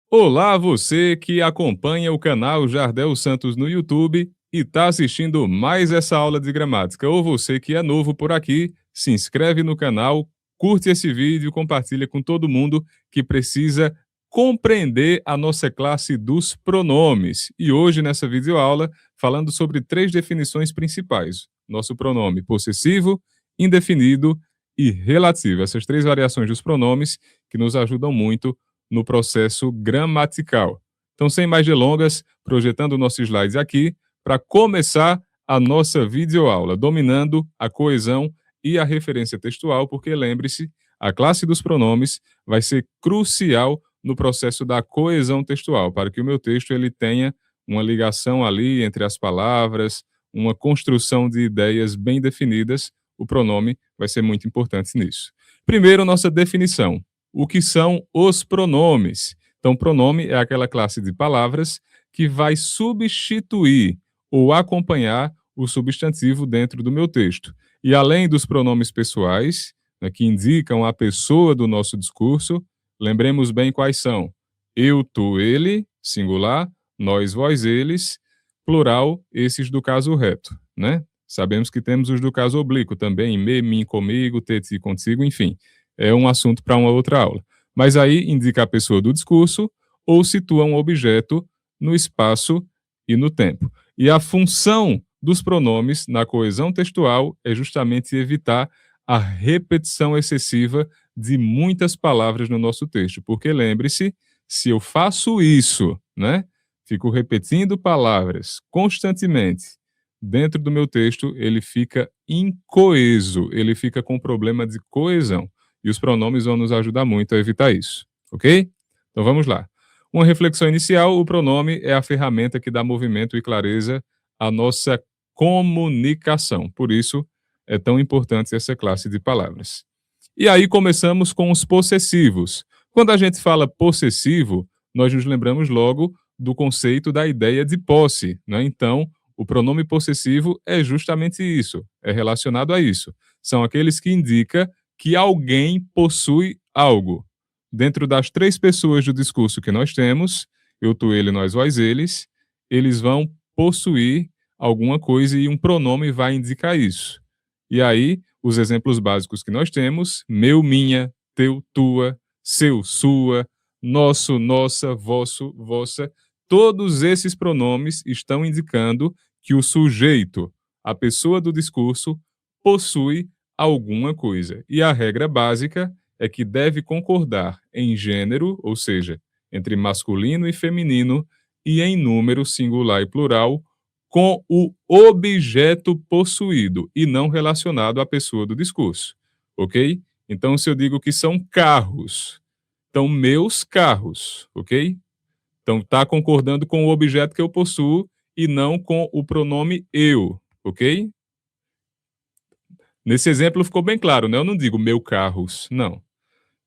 Olá, você que acompanha o canal Jardel Santos no YouTube e está assistindo mais essa aula de gramática. Ou você que é novo por aqui, se inscreve no canal, curte esse vídeo, compartilha com todo mundo que precisa compreender a nossa classe dos pronomes. E hoje, nessa videoaula, falando sobre três definições principais: nosso pronome possessivo, indefinido e relativo. Essas três variações dos pronomes que nos ajudam muito no processo gramatical. Então, sem mais delongas, projetando nossos slides aqui para começar a nossa videoaula, dominando a coesão e a referência textual, porque lembre-se, a classe dos pronomes vai ser crucial no processo da coesão textual, para que o meu texto ele tenha uma ligação ali entre as palavras, uma construção de ideias bem definidas. O pronome vai ser muito importante nisso. Primeiro, nossa definição. O que são os pronomes? Então, pronome é aquela classe de palavras que vai substituir ou acompanhar o substantivo dentro do meu texto. E além dos pronomes pessoais, né, que indicam a pessoa do nosso discurso, lembremos bem quais são: eu, tu, ele, singular; nós, vós, eles, plural, esses do caso reto, né? Sabemos que temos os do caso oblíquo também: me, mim, comigo, te, ti, contigo, enfim. É um assunto para uma outra aula. Mas aí indica a pessoa do discurso ou situa um objeto no espaço e no tempo. E a função dos pronomes na coesão textual é justamente evitar a repetição excessiva de muitas palavras no nosso texto. Porque lembre-se, se eu faço isso, né, fico repetindo palavras constantemente dentro do meu texto, ele fica incoeso, ele fica com problema de coesão. E os pronomes vão nos ajudar muito a evitar isso, ok? Então vamos lá. Uma reflexão inicial: o pronome é a ferramenta que dá movimento e clareza à nossa comunicação. Por isso, é tão importante essa classe de palavras. E aí começamos com os possessivos. Quando a gente fala possessivo, nós nos lembramos logo do conceito da ideia de posse, né? Então, o pronome possessivo é justamente isso, é relacionado a isso. São aqueles que indicam que alguém possui algo. Dentro das três pessoas do discurso que nós temos, eu, tu, ele, nós, vós, eles vão possuir alguma coisa e um pronome vai indicar isso. E aí, os exemplos básicos que nós temos: meu, minha, teu, tua, seu, sua, nosso, nossa, vosso, vossa, todos esses pronomes estão indicando que o sujeito, a pessoa do discurso, possui alguma coisa. E a regra básica é que deve concordar em gênero, ou seja, entre masculino e feminino, e em número singular e plural, com o objeto possuído e não relacionado à pessoa do discurso, ok? Então, se eu digo que são carros, então meus carros, ok? Então, está concordando com o objeto que eu possuo e não com o pronome eu, ok? Nesse exemplo ficou bem claro, né? Eu não digo meu carros, não.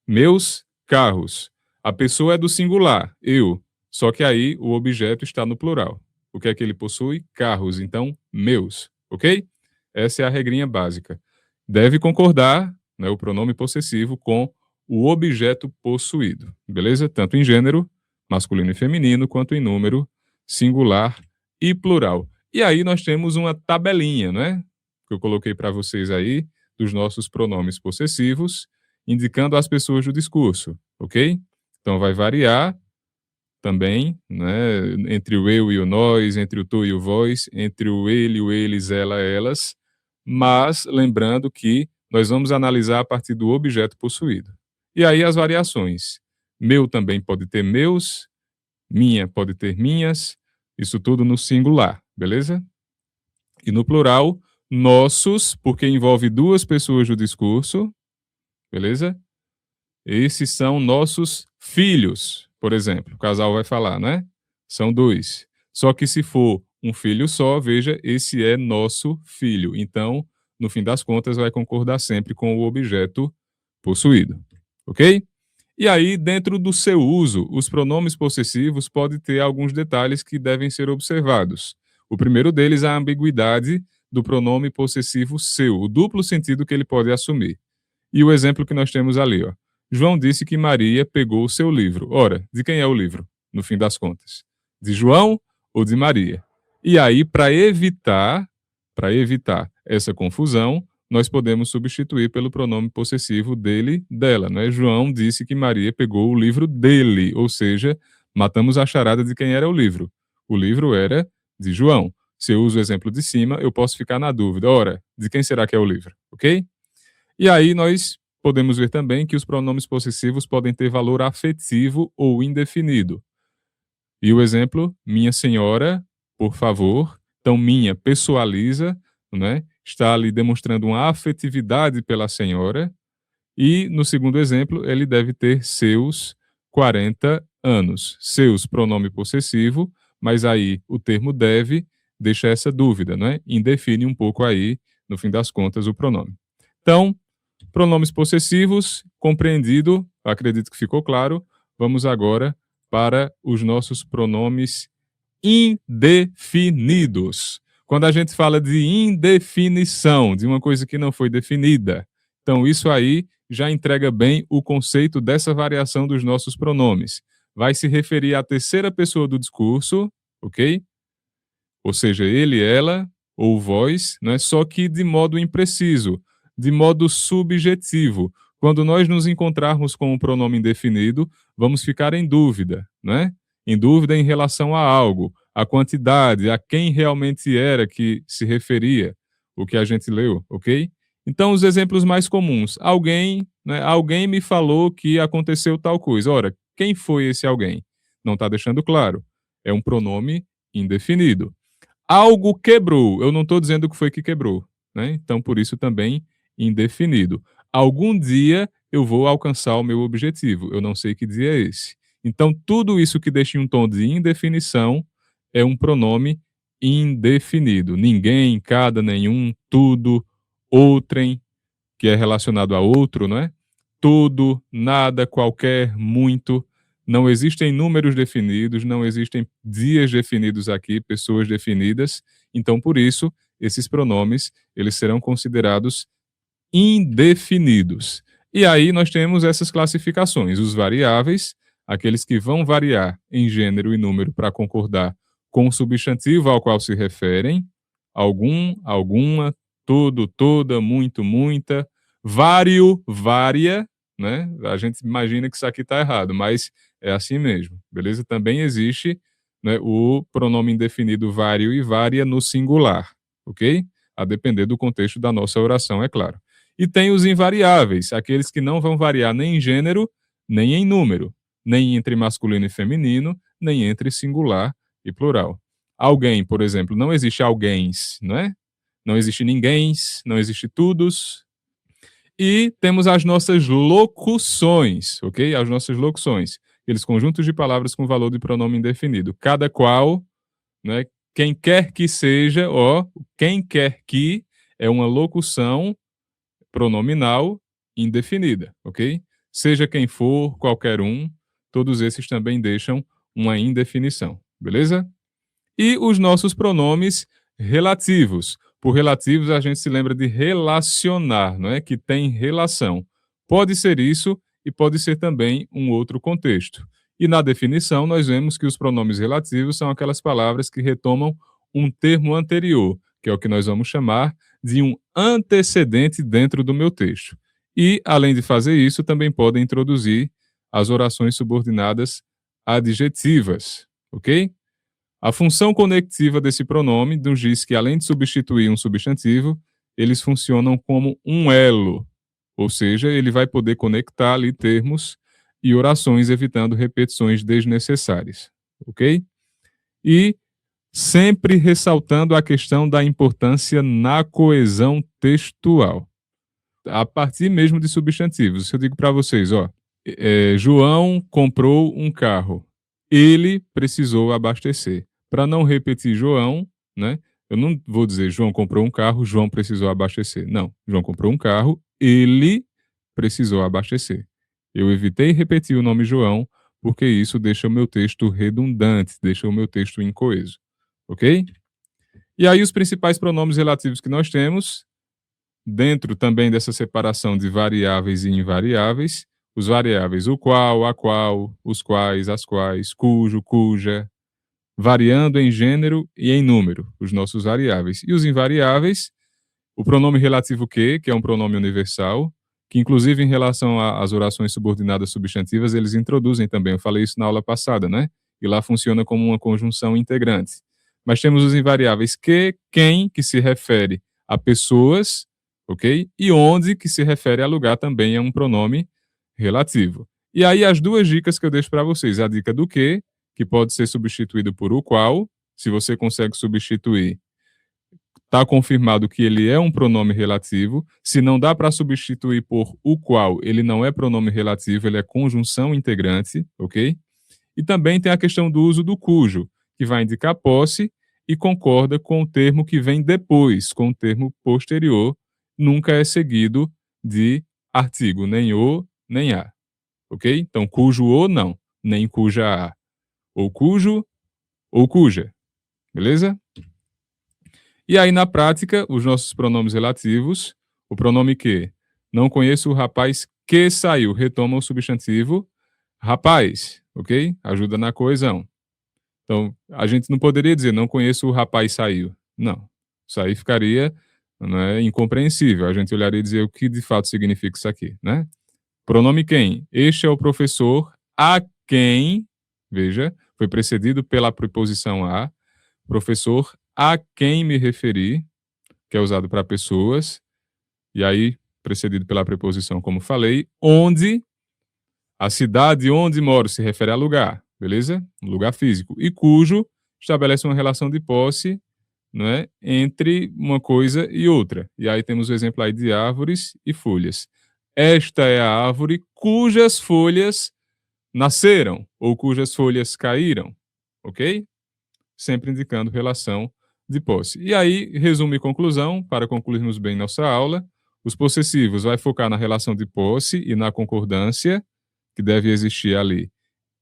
Meus carros. A pessoa é do singular, eu. Só que aí o objeto está no plural. O que é que ele possui? Carros. Então, meus, ok? Essa é a regrinha básica. Deve concordar, né, o pronome possessivo com o objeto possuído, beleza? Tanto em gênero, masculino e feminino, quanto em número, singular e plural. E aí nós temos uma tabelinha, né? Que eu coloquei para vocês aí, dos nossos pronomes possessivos, indicando as pessoas do discurso, ok? Então vai variar também, né, entre o eu e o nós, entre o tu e o vós, entre o ele, o eles, ela, elas, mas lembrando que nós vamos analisar a partir do objeto possuído. E aí as variações. Meu também pode ter meus, minha pode ter minhas, isso tudo no singular, beleza? E no plural, nossos, porque envolve duas pessoas do discurso, beleza? Esses são nossos filhos, por exemplo. O casal vai falar, né? São dois. Só que se for um filho só, veja, esse é nosso filho. Então, no fim das contas, vai concordar sempre com o objeto possuído, ok? E aí, dentro do seu uso, os pronomes possessivos podem ter alguns detalhes que devem ser observados. O primeiro deles é a ambiguidade do pronome possessivo seu, o duplo sentido que ele pode assumir. E o exemplo que nós temos ali, ó. João disse que Maria pegou o seu livro. Ora, de quem é o livro, no fim das contas? De João ou de Maria? E aí, para evitar essa confusão, nós podemos substituir pelo pronome possessivo dele, dela, né? João disse que Maria pegou o livro dele, ou seja, matamos a charada de quem era o livro. O livro era de João. Se eu uso o exemplo de cima, eu posso ficar na dúvida. Ora, de quem será que é o livro? Ok? E aí nós podemos ver também que os pronomes possessivos podem ter valor afetivo ou indefinido. E o exemplo, minha senhora, por favor. Então, minha pessoaliza, né? Está ali demonstrando uma afetividade pela senhora. E no segundo exemplo, ele deve ter seus 40 anos. Seus, pronome possessivo, mas aí o termo deve deixa essa dúvida, né? Indefine um pouco aí, no fim das contas, o pronome. Então, pronomes possessivos, compreendido, acredito que ficou claro. Vamos agora para os nossos pronomes indefinidos. Quando a gente fala de indefinição, de uma coisa que não foi definida, então isso aí já entrega bem o conceito dessa variação dos nossos pronomes. Vai se referir à terceira pessoa do discurso, ok? Ou seja, ele, ela ou vós, né? Só que de modo impreciso, de modo subjetivo. Quando nós nos encontrarmos com um pronome indefinido, vamos ficar em dúvida, né? Em dúvida em relação a algo, a quantidade, a quem realmente era que se referia o que a gente leu, ok? Então, os exemplos mais comuns. Alguém, né? Alguém me falou que aconteceu tal coisa. Ora, quem foi esse alguém? Não está deixando claro. É um pronome indefinido. Algo quebrou. Eu não estou dizendo o que foi que quebrou, né? Então, por isso também indefinido. Algum dia eu vou alcançar o meu objetivo. Eu não sei que dia é esse. Então, tudo isso que deixa em um tom de indefinição é um pronome indefinido. Ninguém, cada, nenhum, tudo, outrem, que é relacionado a outro, não é? Tudo, nada, qualquer, muito. Não existem números definidos, não existem dias definidos aqui, pessoas definidas. Então, por isso, esses pronomes, eles serão considerados indefinidos. E aí nós temos essas classificações, os variáveis, aqueles que vão variar em gênero e número para concordar com o substantivo ao qual se referem, algum, alguma, todo, toda, muito, muita, vário, vária, né? A gente imagina que isso aqui está errado, mas é assim mesmo, beleza? Também existe, né, o pronome indefinido vário e vária no singular, ok? A depender do contexto da nossa oração, é claro. E tem os invariáveis, aqueles que não vão variar nem em gênero, nem em número, nem entre masculino e feminino, nem entre singular e plural. Alguém, por exemplo, não existe alguéms, não é? Não existe ninguéms, não existe tudos. E temos as nossas locuções, ok? As nossas locuções, aqueles conjuntos de palavras com valor de pronome indefinido, cada qual, né? Quem quer que seja, ó, quem quer que é uma locução pronominal indefinida, ok? Seja quem for, qualquer um, todos esses também deixam uma indefinição, beleza? E os nossos pronomes relativos. Por relativos, a gente se lembra de relacionar, não é? Que tem relação. Pode ser isso e pode ser também um outro contexto. E na definição, nós vemos que os pronomes relativos são aquelas palavras que retomam um termo anterior, que é o que nós vamos chamar de um antecedente dentro do meu texto. E, além de fazer isso, também podem introduzir as orações subordinadas adjetivas, ok? A função conectiva desse pronome nos diz que, além de substituir um substantivo, eles funcionam como um elo, ou seja, ele vai poder conectar ali termos e orações, evitando repetições desnecessárias, ok? E sempre ressaltando a questão da importância na coesão textual, a partir mesmo de substantivos. Se eu digo para vocês, ó, João comprou um carro, ele precisou abastecer. Para não repetir João, né? Eu não vou dizer João comprou um carro, João precisou abastecer. Não, João comprou um carro, ele precisou abastecer. Eu evitei repetir o nome João, porque isso deixa o meu texto redundante, deixa o meu texto incoeso. Ok? E aí os principais pronomes relativos que nós temos, dentro também dessa separação de variáveis e invariáveis, os variáveis o qual, a qual, os quais, as quais, cujo, cuja, variando em gênero e em número, os nossos variáveis. E os invariáveis, o pronome relativo que é um pronome universal, que inclusive em relação às orações subordinadas substantivas, eles introduzem também, eu falei isso na aula passada, né? E lá funciona como uma conjunção integrante. Mas temos os invariáveis que, quem, que se refere a pessoas, ok? E onde, que se refere a lugar, também é um pronome relativo. E aí as duas dicas que eu deixo para vocês, a dica do que pode ser substituído por o qual, se você consegue substituir, está confirmado que ele é um pronome relativo. Se não dá para substituir por o qual, ele não é pronome relativo, ele é conjunção integrante, ok? E também tem a questão do uso do cujo, que vai indicar posse e concorda com o termo que vem depois, com o termo posterior, nunca é seguido de artigo, nem o, nem a, ok? Então, cujo ou não, nem cuja a, ou cujo ou cuja, beleza? E aí, na prática, os nossos pronomes relativos, o pronome que, não conheço o rapaz que saiu, retoma o substantivo rapaz, ok? Ajuda na coesão. Então, a gente não poderia dizer, não conheço o rapaz saiu. Não. Isso aí ficaria, né, incompreensível. A gente olharia e dizer o que de fato significa isso aqui, né? Pronome quem? Este é o professor a quem, veja, foi precedido pela preposição a, professor a quem me referi, que é usado para pessoas, e aí precedido pela preposição, como falei, onde, a cidade onde moro se refere a lugar, beleza? Um lugar físico. E cujo estabelece uma relação de posse, né, entre uma coisa e outra. E aí temos o exemplo aí de árvores e folhas. Esta é a árvore cujas folhas nasceram ou cujas folhas caíram, ok? Sempre indicando relação de posse. E aí, resumo e conclusão, para concluirmos bem nossa aula, os possessivos vai focar na relação de posse e na concordância, que deve existir ali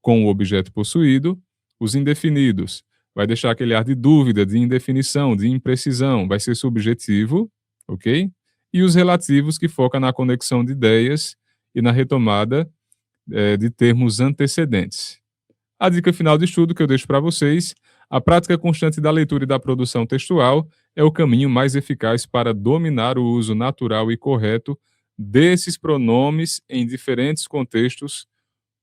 com o objeto possuído. Os indefinidos vai deixar aquele ar de dúvida, de indefinição, de imprecisão, vai ser subjetivo, ok? E os relativos que foca na conexão de ideias e na retomada de termos antecedentes. A dica final de estudo que eu deixo para vocês: a prática constante da leitura e da produção textual é o caminho mais eficaz para dominar o uso natural e correto desses pronomes em diferentes contextos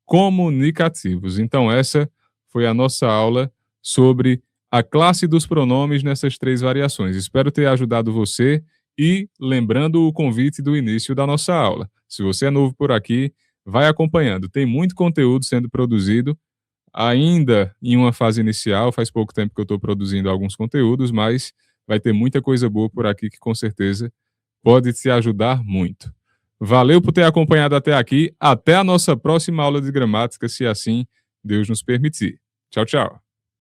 comunicativos. Então, essa foi a nossa aula sobre a classe dos pronomes nessas três variações. Espero ter ajudado você e lembrando o convite do início da nossa aula. Se você é novo por aqui, vai acompanhando. Tem muito conteúdo sendo produzido ainda em uma fase inicial, faz pouco tempo que eu estou produzindo alguns conteúdos, mas vai ter muita coisa boa por aqui que com certeza pode te ajudar muito. Valeu por ter acompanhado até aqui. Até a nossa próxima aula de gramática, se assim Deus nos permitir. Tchau, tchau.